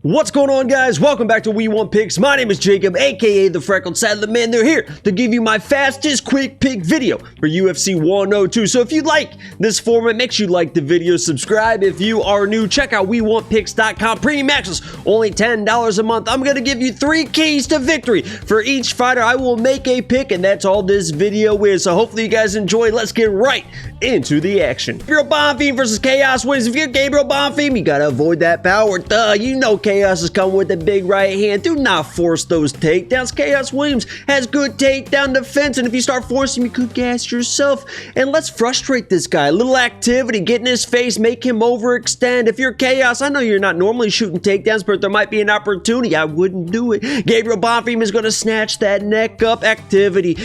What's going on, guys? Welcome back to We Want Picks. My name is Jacob, aka the Freckled Saddler Man. They're here to give you my fastest quick pick video for UFC 102. So if you like this format, make sure you like the video, subscribe if you are new. Check out WeWantPicks.com. Premium access, only $10 a month. I'm gonna give you 3 keys to victory for each fighter. I will make a pick, and that's all this video is. So hopefully you guys enjoy. Let's get right into the action. If you're a Bonfim versus Khaos wins, if you're Gabriel Bonfim, you gotta avoid that power. Duh, you know Khaos is coming with a big right hand. Do not force those takedowns. Khaos Williams has good takedown defense, and if you start forcing him, you could gas yourself. And let's frustrate this guy. A little activity, get in his face, make him overextend. If you're Khaos, I know you're not normally shooting takedowns, but there might be an opportunity. I wouldn't do it. Gabriel Bonfim is going to snatch that neck up. Activity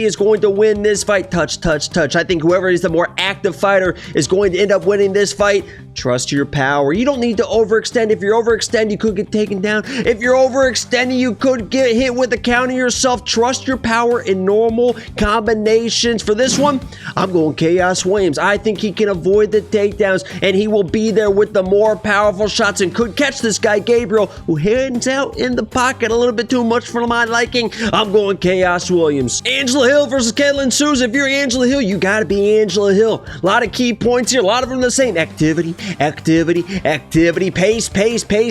is going to win this fight. Touch. I think whoever is the more active fighter is going to end up winning this fight. Trust your power. You don't need to overextend. If you're overextended, you could get taken down. If you're overextending, you could get hit with a counter yourself. Trust your power in normal combinations. For this one, I'm going Khaos Williams. I think he can avoid the takedowns, and he will be there with the more powerful shots and could catch this guy, Gabriel, who hands out in the pocket a little bit too much for my liking. I'm going Khaos Williams. Angela Hill versus Ketlen Souza. If you're Angela Hill, you got to be Angela Hill. A lot of key points here. A lot of them the same. Activity, pace,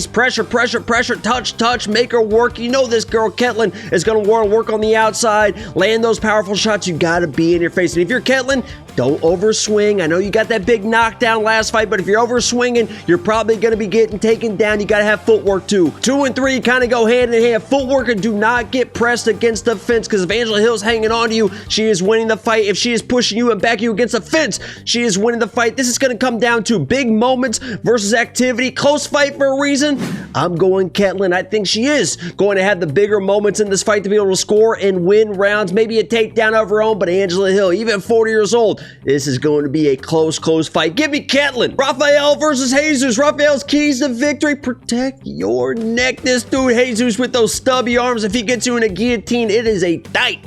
pressure, touch, make her work. You know this girl, Ketlen, is going to want to work on the outside, land those powerful shots. You got to be in your face. And if you're Ketlen, don't overswing. I know you got that big knockdown last fight, but if you're overswinging, you're probably going to be getting taken down. You got to have footwork too. 2 and 3 kind of go hand in hand. Footwork, and do not get pressed against the fence, because if Angela Hill's hanging on to you, she is winning the fight. If she is pushing you and backing you against the fence, she is winning the fight. This is going to come down to big moments versus activity. Close fight for a reason. I'm going Ketlen. I think she is going to have the bigger moments in this fight to be able to score and win rounds. Maybe a takedown of her own, but Angela Hill, even 40 years old, this is going to be a close fight. Give me Ketlen. Rafael versus Jesus. Rafael's keys to victory: protect your neck. This dude, Jesus, with those stubby arms, if he gets you in a guillotine, it is a tight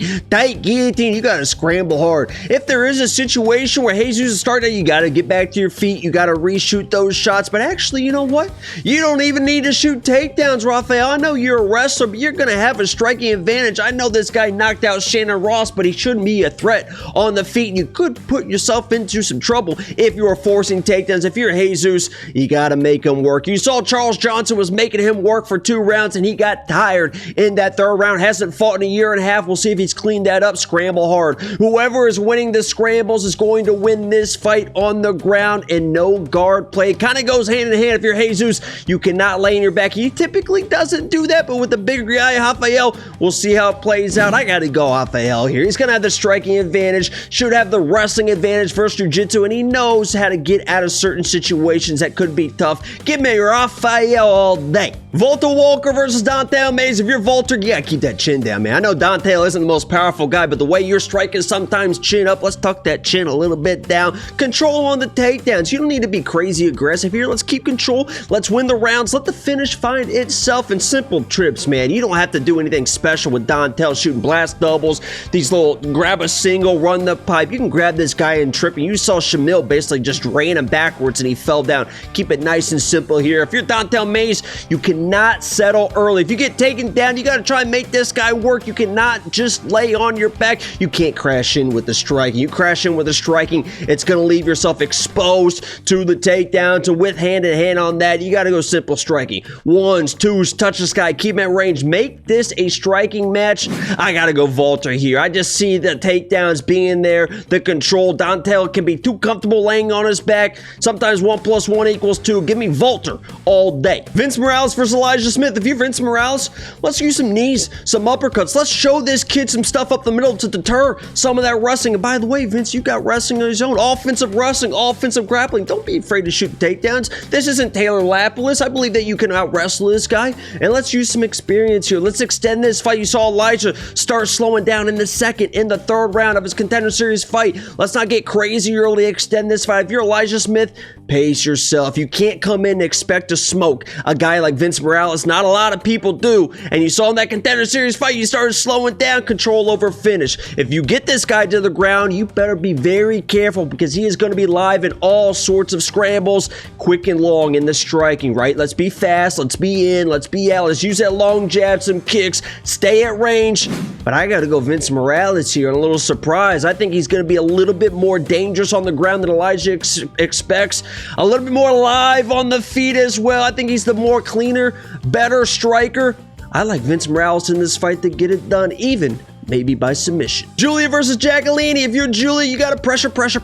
guillotine. You got to scramble hard. If there is a situation where Jesus is starting, you got to get back to your feet. You got to reshoot those shots. But actually, you know what? You don't even need to shoot takedowns, Rafael. I know you're a wrestler, but you're going to have a striking advantage. I know this guy knocked out Shannon Ross, but he shouldn't be a threat on the feet. You could put yourself into some trouble if you are forcing takedowns. If you're Jesus, you got to make him work. You saw Charles Johnson was making him work for 2 rounds, and he got tired in that 3rd round. Hasn't fought in a year and a half. We'll see if he's cleaned that up. Scramble hard. Whoever is winning the scrambles is going to win this fight on the ground, and no guard play. Kind of goes hand in hand. If you're Jesus, you cannot lay in your back. He typically doesn't do that, but with the bigger guy, Rafael, we'll see how it plays out. I got to go Rafael here. He's going to have the striking advantage, should have the wrestling advantage versus jiu-jitsu, and he knows how to get out of certain situations that could be tough. Give me Rafael all day. Volta Walker versus Don'Tale Mayes. If you're Volta, you gotta keep that chin down, man. I know Don'Tale isn't the most powerful guy, but the way you're striking, sometimes chin up. Let's tuck that chin a little bit down. Control on the takedowns. You don't need to be crazy aggressive here. Let's keep control. Let's win the rounds. Let the finish find itself in simple trips, man. You don't have to do anything special with Don'Tale shooting blast doubles. These little grab a single, run the pipe. You can grab this guy and trip, and you saw Shamil basically just ran him backwards and he fell down. Keep it nice and simple here. If you're Don'Tale Mayes, you cannot settle early. If you get taken down, you got to try and make this guy work. You cannot just lay on your back. You can't crash in with the striking. You crash in with the striking, it's going to leave yourself exposed to the takedown. To with hand in hand on that, you got to go simple striking. 1s, 2s, touch this guy, keep him at range. Make this a striking match. I got to go Volta here. I just see the takedowns being there, the control. Don'Tale can be too comfortable laying on his back. Sometimes 1 + 1 = 2. Give me Volta all day. Vince Morales versus Elijah Smith. If you're Vince Morales, let's use some knees, some uppercuts. Let's show this kid some stuff up the middle to deter some of that wrestling. And by the way, Vince, you got wrestling on his own. Offensive wrestling, offensive grappling. Don't be afraid to shoot takedowns. This isn't Taylor Lapilus. I believe that you can out-wrestle this guy. And let's use some experience here. Let's extend this fight. You saw Elijah start slowing down in the 2nd, in the 3rd round of his Contender Series fight. Let's not get crazy early. Extend this fight. If you're Elijah Smith, pace yourself. You can't come in and expect to smoke a guy like Vince Morales. Not a lot of people do. And you saw in that Contender Series fight, you started slowing down, control over finish. If you get this guy to the ground, you better be very careful because he is going to be live in all sorts of scrambles, quick and long in the striking, right? Let's be fast. Let's be in. Let's be out. Let's use that long jab, some kicks, stay at range. But I got to go Vince Morales here. I'm a little surprised. I think he's going to be a little bit more dangerous on the ground than Elijah expects. A little bit more live on the feet as well. I think he's the more cleaner, better striker. I like Vince Morales in this fight to get it done, even maybe by submission. Julia versus Jacqueline. If you're Julia, you gotta pressure. The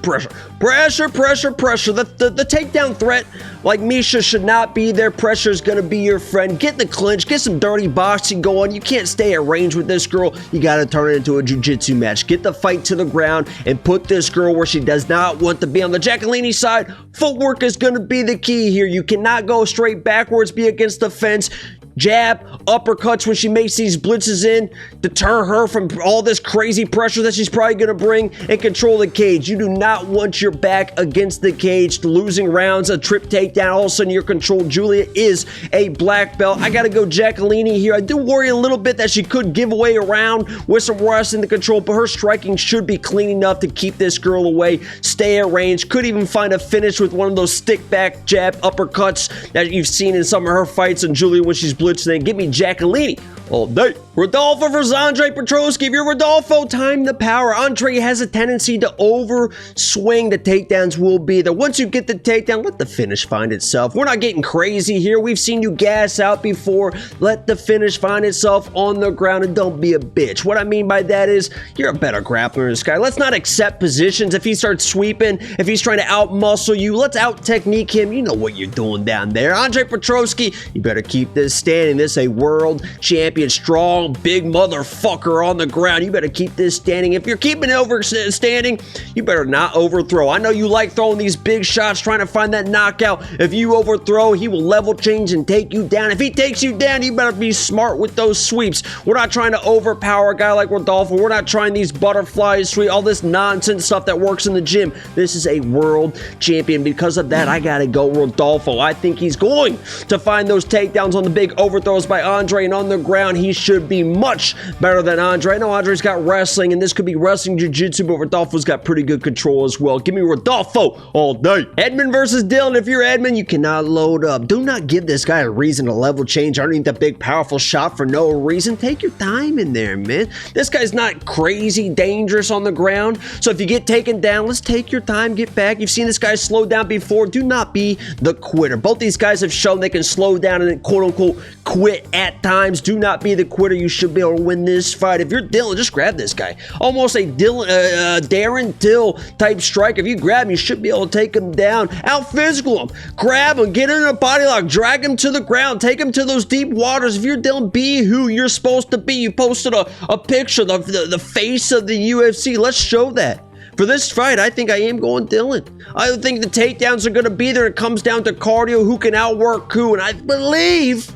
takedown threat, like Misha, should not be there. Pressure is gonna be your friend. Get in the clinch, get some dirty boxing going. You can't stay at range with this girl. You gotta turn it into a jiu-jitsu match. Get the fight to the ground and put this girl where she does not want to be. On the Jacqueline side, footwork is gonna be the key here. You cannot go straight backwards, be against the fence. Jab, uppercuts when she makes these blitzes in, deter her from all this crazy pressure that she's probably going to bring, and control the cage. You do not want your back against the cage, losing rounds, a trip takedown, all of a sudden you're controlled. Julia is a black belt. I got to go Jacqueline here. I do worry a little bit that she could give away a round with some rust in the control, but her striking should be clean enough to keep this girl away, stay at range, could even find a finish with one of those stick back jab uppercuts that you've seen in some of her fights, and Julia when she's blitzing. Then give me Jacqueline all day. Rodolfo versus Andre Petroski. If you're Rodolfo, time the power. Andre has a tendency to overswing. The takedowns will be there. Once you get the takedown, let the finish find itself. We're not getting crazy here. We've seen you gas out before. Let the finish find itself on the ground, and don't be a bitch. What I mean by that is you're a better grappler than this guy. Let's not accept positions. If he starts sweeping, if he's trying to out-muscle you, let's out-technique him. You know what you're doing down there. Andre Petroski, you better keep this standing. This is a world champion, strong, big motherfucker on the ground. You better keep this standing. If you're keeping it standing, you better not overthrow. I know you like throwing these big shots, trying to find that knockout. If you overthrow, he will level change and take you down. If he takes you down, you better be smart with those sweeps. We're not trying to overpower a guy like Rodolfo. We're not trying these butterfly sweep, all this nonsense stuff that works in the gym. This is a world champion. Because of that, I gotta go Rodolfo. I think he's going to find those takedowns on the big overthrows by Andre, and on the ground, he should be much better than Andre. I know Andre's got wrestling, and this could be wrestling jiu-jitsu, but Rodolfo's got pretty good control as well. Give me Rodolfo all day. Edmund versus Dylan. If you're Edmund, you cannot load up. Do not give this guy a reason to level change underneath the big, powerful shot for no reason. Take your time in there, man. This guy's not crazy dangerous on the ground, so if you get taken down, let's take your time, get back. You've seen this guy slow down before. Do not be the quitter. Both these guys have shown they can slow down and then quote-unquote quit at times. Do not be the quitter. You should be able to win this fight. If you're Dylan, just grab this guy. Almost a Darren Till type strike. If you grab him, you should be able to take him down. Out physical him. Grab him. Get in a body lock. Drag him to the ground. Take him to those deep waters. If you're Dylan, be who you're supposed to be. You posted a picture of the face of the UFC. Let's show that. For this fight, I think I am going Dylan. I think the takedowns are going to be there. It comes down to cardio, who can outwork who, and I believe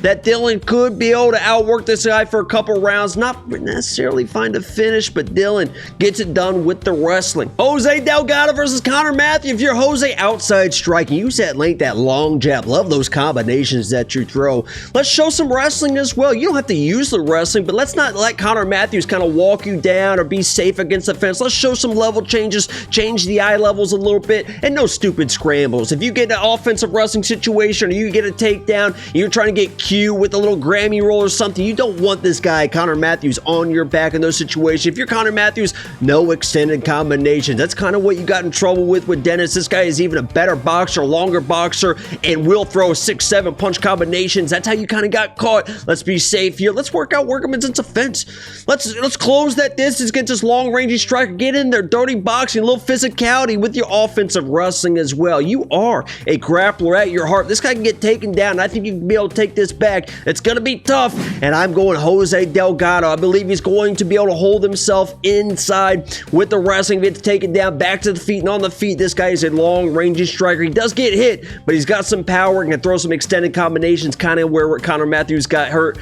that Dylan could be able to outwork this guy for a couple rounds, not necessarily find a finish, but Dylan gets it done with the wrestling. Jose Delgado versus Connor Matthew. If you're Jose, outside striking, use that length, that long jab. Love those combinations that you throw. Let's show some wrestling as well. You don't have to use the wrestling, but let's not let Connor Matthews kind of walk you down or be safe against the fence. Let's show some level changes, change the eye levels a little bit, and no stupid scrambles. If you get an offensive wrestling situation or you get a takedown, you're trying to get cute with a little Grammy roll or something, you don't want this guy, Connor Matthews, on your back in those situations. If you're Connor Matthews, no extended combinations. That's kind of what you got in trouble with Dennis. This guy is even a better boxer, longer boxer, and will throw 6-7 punch combinations. That's how you kind of got caught. Let's be safe here. Let's work him against a fence. Let's close that distance, get this long rangey striker, get in there, dirty boxing, a little physicality with your offensive wrestling as well. You are a grappler at your heart. This guy can get taken down. I think you can be able to take this back. It's going to be tough, and I'm going Jose Delgado. I believe he's going to be able to hold himself inside with the wrestling. Gets taken down, back to the feet, and on the feet. This guy is a long-range striker. He does get hit, but he's got some power and can throw some extended combinations, kind of where Connor Matthews got hurt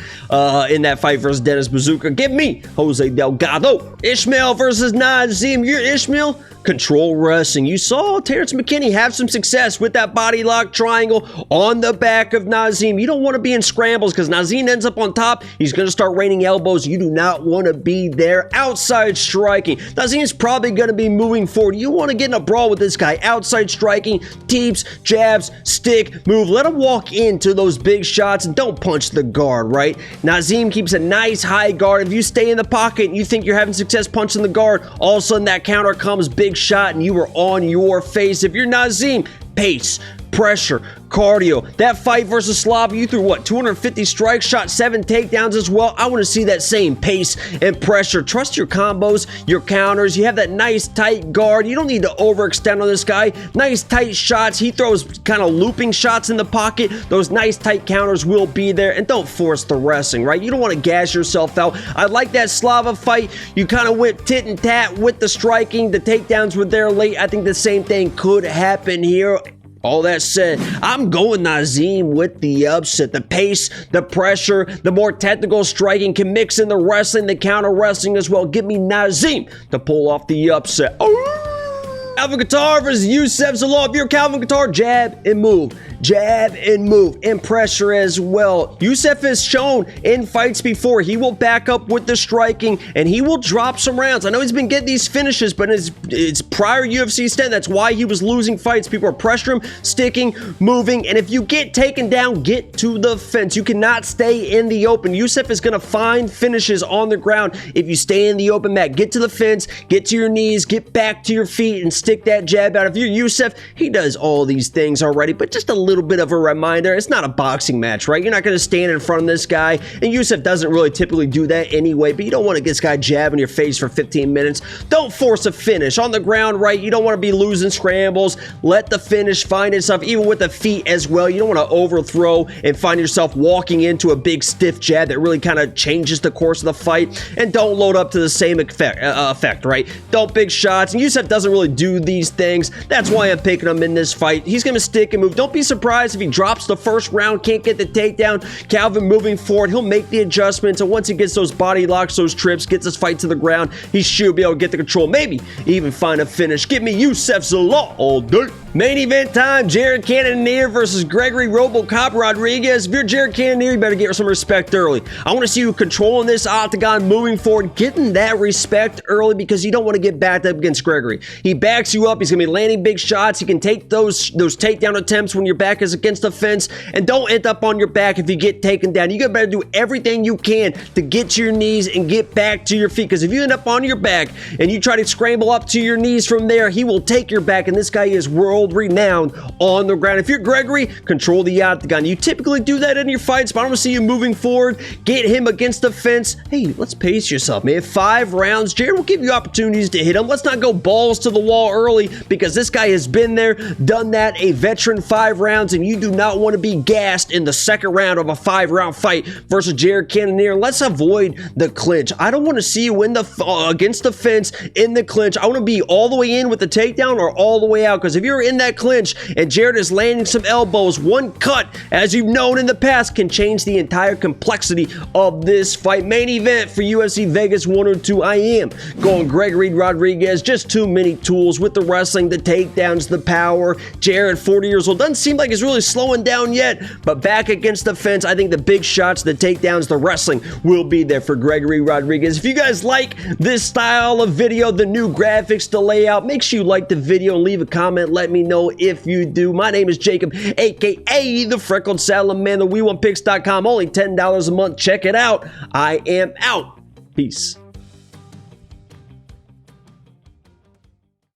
in that fight versus Dennis Bazooka. Give me Jose Delgado. Ishmael versus Nazim. You're Ishmael. Control wrestling. You saw Terrence McKinney have some success with that body lock triangle on the back of Nazim. You don't want to be in scrambles because Nazim ends up on top. He's going to start raining elbows. You do not want to be there. Outside striking. Nazim's probably going to be moving forward. You want to get in a brawl with this guy. Outside striking, teeps, jabs, stick, move. Let him walk into those big shots and don't punch the guard, right? Nazim keeps a nice high guard. If you stay in the pocket and you think you're having success punching the guard, all of a sudden that counter comes, big shot, and you were on your face. If you're Nazim, pace, pressure, cardio. That fight versus Slava, you threw what, 250 strikes, shot 7 takedowns as well. I want to see that same pace and pressure. Trust your combos, your counters. You have that nice tight guard. You don't need to overextend on this guy. Nice tight shots. He throws kind of looping shots in the pocket. Those nice tight counters will be there, and don't force the wrestling, right? You don't want to gas yourself out. I like that Slava fight. You kind of went tit and tat with the striking. The takedowns were there late. I think the same thing could happen here. All that said, I'm going Nazim with the upset. The pace, the pressure, the more technical striking can mix in the wrestling, the counter wrestling as well. Give me Nazim to pull off the upset. Oh! Calvin Kattar versus Youssef Zalal. If you're Calvin Kattar, jab and move. Jab and move. And pressure as well. Youssef has shown in fights before he will back up with the striking and he will drop some rounds. I know he's been getting these finishes, but it's prior UFC stint. That's why he was losing fights. People are pressuring him, sticking, moving. And if you get taken down, get to the fence. You cannot stay in the open. Youssef is going to find finishes on the ground if you stay in the open mat. Get to the fence, get to your knees, get back to your feet, and stick that jab out. If you're Youssef, he does all these things already, but just a little bit of a reminder, it's not a boxing match, right? You're not going to stand in front of this guy, and Youssef doesn't really typically do that anyway, but you don't want to get this guy jabbing your face for 15 minutes. Don't force a finish on the ground, right? You don't want to be losing scrambles. Let the finish find itself, even with the feet as well. You don't want to overthrow and find yourself walking into a big stiff jab that really kind of changes the course of the fight, and don't load up to the same effect, right? Don't big shots, and Youssef doesn't really do these things. That's why I'm picking him in this fight. He's going to stick and move. Don't be surprised if he drops the first round, can't get the takedown. Calvin moving forward, he'll make the adjustments, and once he gets those body locks, those trips, gets his fight to the ground, he should be able to get the control, maybe even find a finish. Give me Youssef Zalal all day. Main event time, Jared Cannonier versus Gregory Robocop Rodrigues. If you're Jared Cannonier, you better get some respect early. I want to see you controlling this octagon, moving forward, getting that respect early because you don't want to get backed up against Gregory. He backs you up. He's going to be landing big shots. He can take those takedown attempts when your back is against the fence, and don't end up on your back if you get taken down. You better do everything you can to get to your knees and get back to your feet, because if you end up on your back and you try to scramble up to your knees from there, he will take your back, and this guy is world-renowned on the ground. If you're Gregory, control the octagon. You typically do that in your fights, but I want to see you moving forward, get him against the fence. Hey, let's pace yourself, man. 5 rounds. Jared will give you opportunities to hit him. Let's not go balls to the wall early, because this guy has been there, done that, a veteran. 5 rounds, and you do not want to be gassed in the second round of a 5-round fight versus Jared Cannonier. Let's avoid the clinch. I don't want to see you in the against the fence in the clinch. I want to be all the way in with the takedown or all the way out, because if you're in that clinch and Jared is landing some elbows, one cut, as you've known in the past, can change the entire complexity of this fight. Main event for UFC Vegas 102. I am going Gregory Rodrigues. Just too many tools with the wrestling, the takedowns, the power. Jared, 40 years old, doesn't seem like he's really slowing down yet, but back against the fence, I think the big shots, the takedowns, the wrestling will be there for Gregory Rodrigues. If you guys like this style of video, the new graphics, the layout, make sure you like the video and leave a comment. Let me know if you do. My name is Jacob, aka the Freckled Salamander. WeWantPicks.com, only $10 a month. Check it out. I am out. Peace.